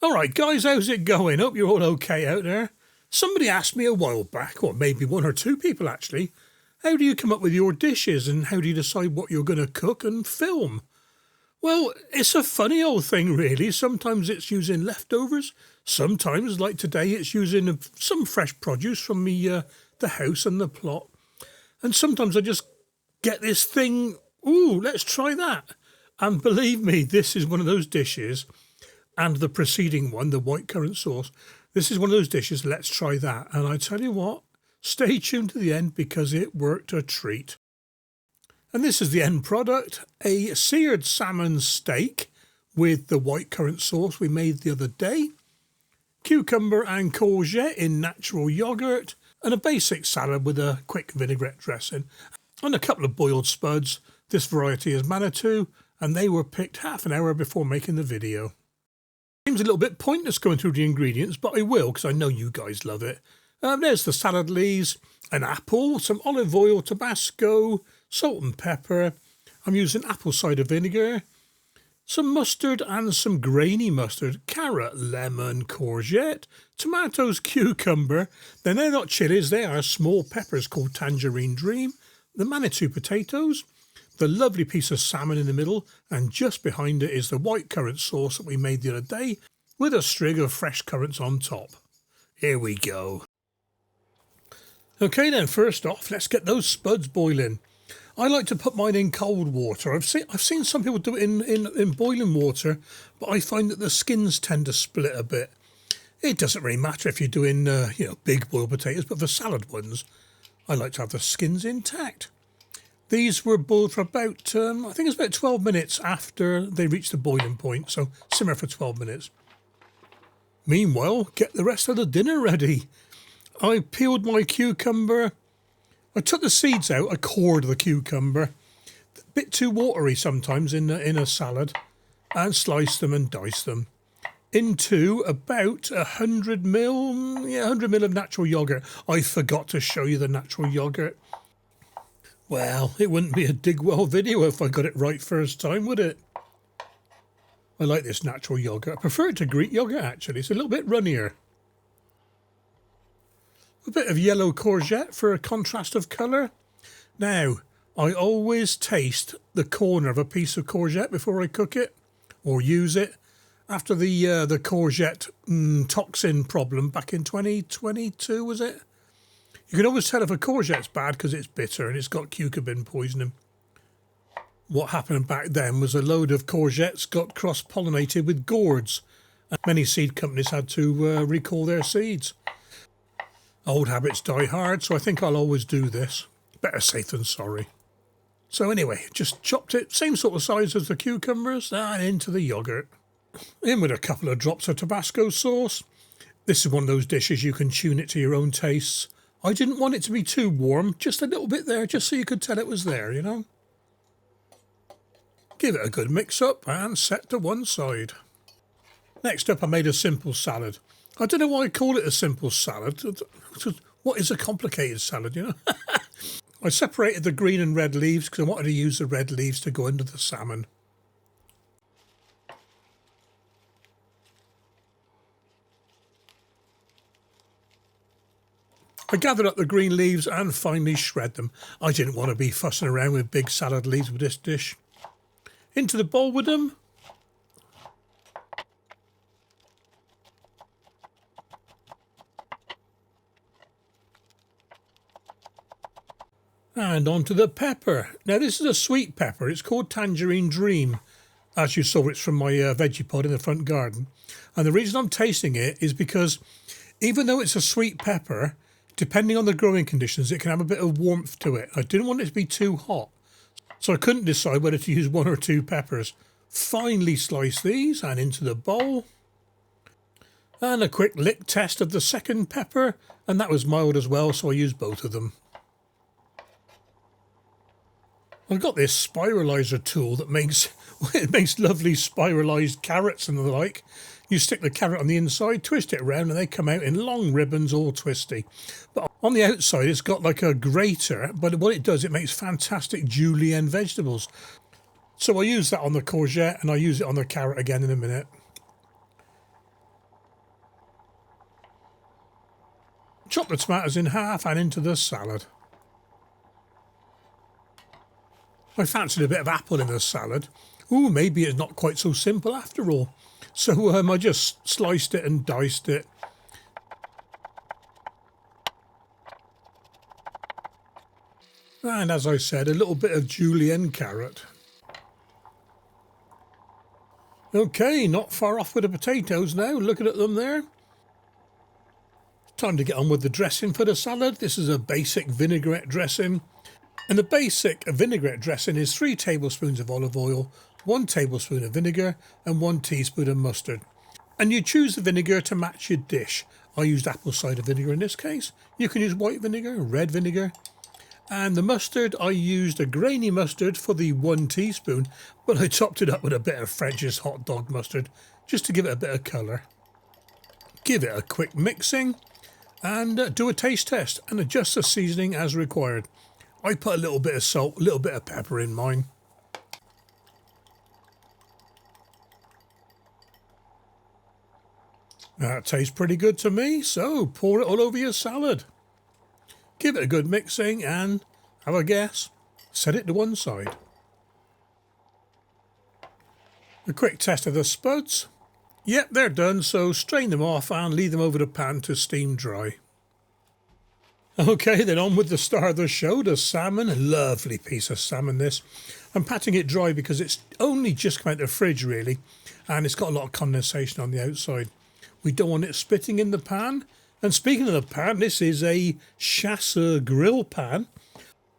Alright guys, how's it going? Hope you're all okay out there. Somebody asked me a while back, or maybe one or two people actually, how do you come up with your dishes and how do you decide what you're going to cook and film? Well, it's a funny old thing really. Sometimes it's using leftovers, sometimes like today it's using some fresh produce from the house and the plot. And sometimes I just get this thing, ooh, let's try that. And believe me, this is one of those dishes. And the preceding one, the white currant sauce, this is one of those dishes, let's try that. And I tell you what, stay tuned to the end because it worked a treat. And this is the end product, a seared salmon steak with the white currant sauce we made the other day, cucumber and courgette in natural yoghurt, and a basic salad with a quick vinaigrette dressing, and a couple of boiled spuds. This variety is Manitou, and they were picked half an hour before making the video. Seems a little bit pointless going through the ingredients, but I will because I know you guys love it. There's the salad leaves, an apple, some olive oil, Tabasco, salt and pepper. I'm using apple cider vinegar, some mustard and some grainy mustard, carrot, lemon, courgette, tomatoes, cucumber. Then they're not chilies, they are small peppers called Tangerine Dream, the Manitou potatoes, the lovely piece of salmon in the middle, and just behind it is the white currant sauce that we made the other day with a string of fresh currants on top. Here we go. Okay then, first off, let's get those spuds boiling. I like to put mine in cold water. I've seen some people do it in boiling water, but I find that the skins tend to split a bit. It doesn't really matter if you're doing big boiled potatoes, but for salad ones, I like to have the skins intact. These were boiled for about, I think it's about 12 minutes after they reached the boiling point, so simmer for 12 minutes. Meanwhile, get the rest of the dinner ready. I peeled my cucumber. I took the seeds out, I cored the cucumber. A bit too watery sometimes in a salad, and sliced them and diced them into about 100 ml of natural yoghurt. I forgot to show you the natural yoghurt. Well, it wouldn't be a Digwell video if I got it right first time, would it? I like this natural yoghurt. I prefer it to Greek yoghurt, actually. It's a little bit runnier. A bit of yellow courgette for a contrast of colour. Now, I always taste the corner of a piece of courgette before I cook it or use it. After the courgette toxin problem back in 2022, was it? You can always tell if a courgette's bad because it's bitter and it's got cucurbin poisoning. What happened back then was a load of courgettes got cross-pollinated with gourds, and many seed companies had to recall their seeds. Old habits die hard, so I think I'll always do this. Better safe than sorry. So anyway, just chopped it, same sort of size as the cucumbers, and into the yoghurt. In with a couple of drops of Tabasco sauce. This is one of those dishes you can tune it to your own tastes. I didn't want it to be too warm, just a little bit there, just so you could tell it was there, you know. Give it a good mix up and set to one side. Next up, I made a simple salad. I don't know why I call it a simple salad. What is a complicated salad, you know? I separated the green and red leaves because I wanted to use the red leaves to go under the salmon. I gathered up the green leaves and finally shred them. I didn't want to be fussing around with big salad leaves with this dish. Into the bowl with them. And onto the pepper. Now this is a sweet pepper. It's called Tangerine Dream. As you saw, it's from my veggie pod in the front garden. And the reason I'm tasting it is because even though it's a sweet pepper, depending on the growing conditions, it can have a bit of warmth to it. I didn't want it to be too hot, so I couldn't decide whether to use one or two peppers. Finely slice these and into the bowl. And a quick lick test of the second pepper, and that was mild as well, so I used both of them. I've got this spiralizer tool that makes lovely spiralized carrots and the like. You stick the carrot on the inside, twist it around, and they come out in long ribbons, all twisty. But on the outside, it's got like a grater, but what it does, it makes fantastic julienne vegetables. So I use that on the courgette, and I use it on the carrot again in a minute. Chop the tomatoes in half and into the salad. I fancied a bit of apple in the salad. Ooh, maybe it's not quite so simple after all. So I just sliced it and diced it. And as I said, a little bit of julienne carrot. Okay, not far off with the potatoes now, looking at them there. Time to get on with the dressing for the salad. This is a basic vinaigrette dressing. And the basic vinaigrette dressing is 3 tablespoons of olive oil, 1 tablespoon of vinegar and 1 teaspoon of mustard. And you choose the vinegar to match your dish. I used apple cider vinegar in this case. You can use white vinegar, red vinegar. And the mustard, I used a grainy mustard for the 1 teaspoon, but I topped it up with a bit of French's hot dog mustard just to give it a bit of colour. Give it a quick mixing and do a taste test and adjust the seasoning as required. I put a little bit of salt, a little bit of pepper in mine. That tastes pretty good to me, so pour it all over your salad. Give it a good mixing and, have a guess, set it to one side. A quick test of the spuds. Yep, they're done, so strain them off and leave them over the pan to steam dry. Okay, then on with the star of the show, the salmon. Lovely piece of salmon this. I'm patting it dry because it's only just come out of the fridge really, and it's got a lot of condensation on the outside. We don't want it spitting in the pan. And speaking of the pan, this is a Chasseur grill pan.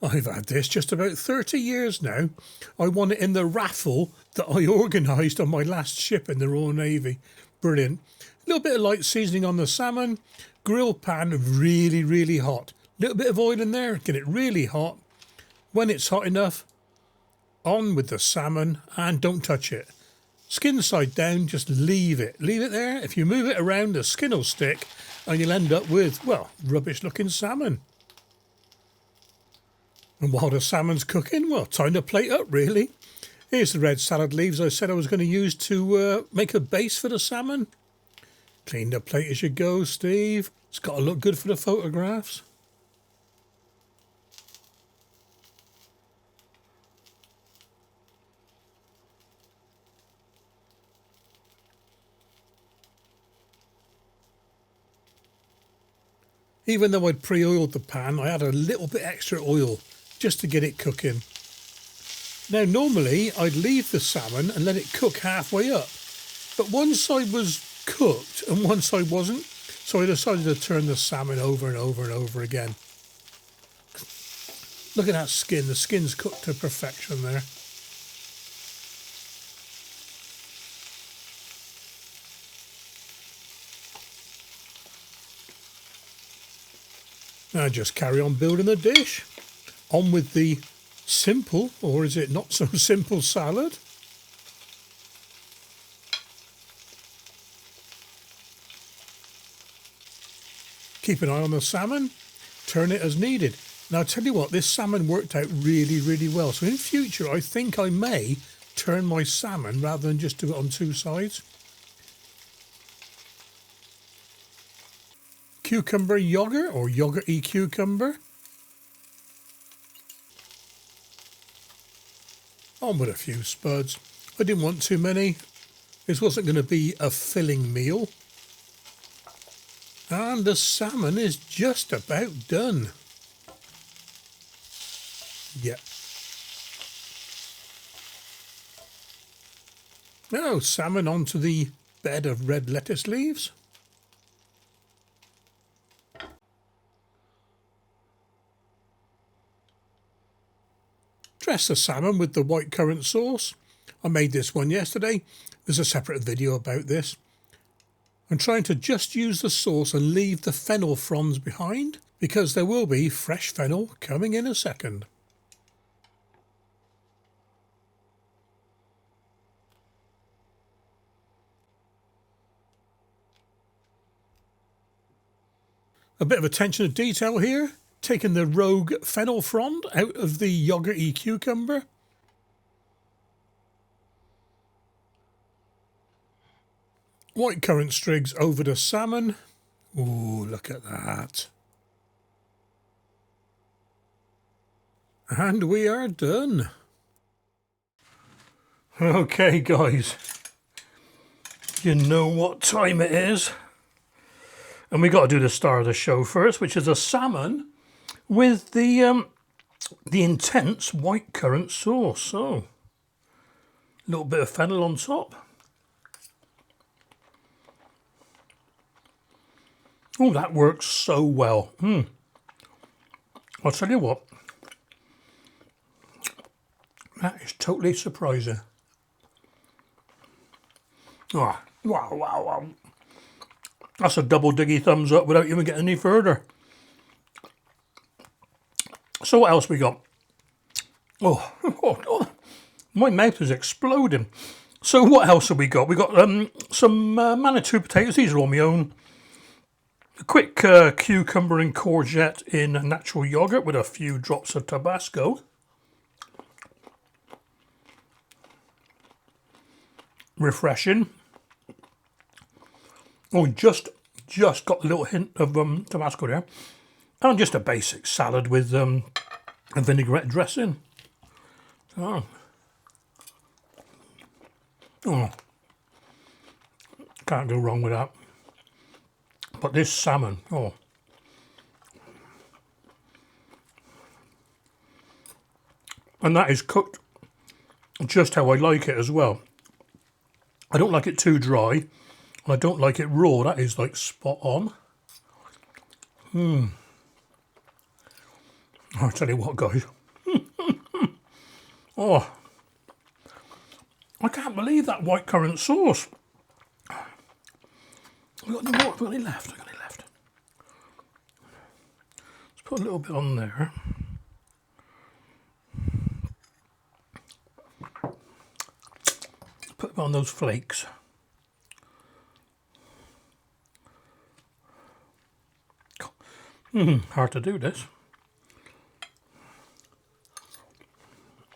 I've had this just about 30 years now. I won it in the raffle that I organised on my last ship in the Royal Navy. Brilliant. A little bit of light seasoning on the salmon. Grill pan really, really hot. A little bit of oil in there, get it really hot. When it's hot enough, on with the salmon and don't touch it. Skin side down, just leave it. Leave it there. If you move it around, the skin will stick and you'll end up with, well, rubbish looking salmon. And while the salmon's cooking, well, time to plate up really. Here's the red salad leaves I said I was going to use to make a base for the salmon. Clean the plate as you go, Steve. It's got to look good for the photographs. Even though I'd pre-oiled the pan, I had a little bit extra oil just to get it cooking. Now normally I'd leave the salmon and let it cook halfway up, but one side was cooked and one side wasn't, so I decided to turn the salmon over and over and over again. Look at that skin, the skin's cooked to perfection there. Now just carry on building the dish. On with the simple, or is it not so simple, salad. Keep an eye on the salmon, turn it as needed. Now I'll tell you what, this salmon worked out really, really well. So in future, I think I may turn my salmon rather than just do it on 2 sides. Cucumber yogurt or yogurty cucumber. On with a few spuds. I didn't want too many. This wasn't going to be a filling meal. And the salmon is just about done. Yep. Now salmon onto the bed of red lettuce leaves. Dress the salmon with the white currant sauce. I made this one yesterday. There's a separate video about this. I'm trying to just use the sauce and leave the fennel fronds behind because there will be fresh fennel coming in a second. A bit of attention to detail here. Taking the rogue fennel frond out of the yogurty cucumber. White currant strigs over the salmon. Ooh, look at that. And we are done. Okay, guys. You know what time it is. And we got to do the star of the show first, which is a salmon with the intense white currant sauce. So, a little bit of fennel on top. Oh, that works so well. I'll tell you what, that is totally surprising. Oh, wow, wow, wow. That's a double diggy thumbs up without even getting any further. So what else we got? Oh, my mouth is exploding. So what else have we got? We got some Manitou potatoes. These are all my own. A quick cucumber and courgette in natural yogurt with a few drops of Tabasco. Refreshing. Oh, just got a little hint of Tabasco there. And just a basic salad with a vinaigrette dressing. Oh, can't go wrong with that. But this salmon, oh. And that is cooked just how I like it as well. I don't like it too dry, and I don't like it raw. That is like spot on. I'll tell you what, guys. Oh, I can't believe that white currant sauce. I've got no more. I've got any left. I've got any left. Let's put a little bit on there. Put them on those flakes. Hard to do this.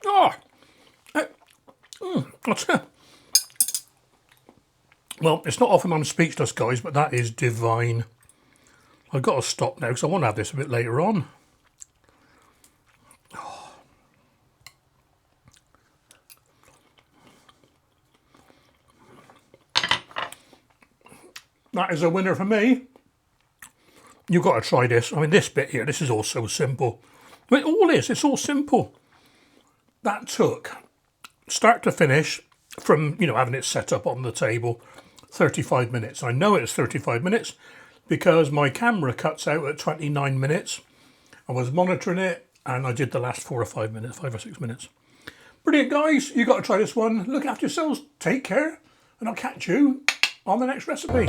Oh, well, it's not often I'm speechless, guys, but that is divine. I've got to stop now because I want to have this a bit later on. Oh. That is a winner for me. You've got to try this. I mean, this bit here, this is all so simple. I mean, all is, it's all simple. That took, start to finish, from, you know, having it set up on the table, 35 minutes. I know it's 35 minutes because my camera cuts out at 29 minutes. I was monitoring it and I did the last 4 or 5 minutes, 5 or 6 minutes. Brilliant, guys. You got to try this one. Look after yourselves. Take care. And I'll catch you on the next recipe.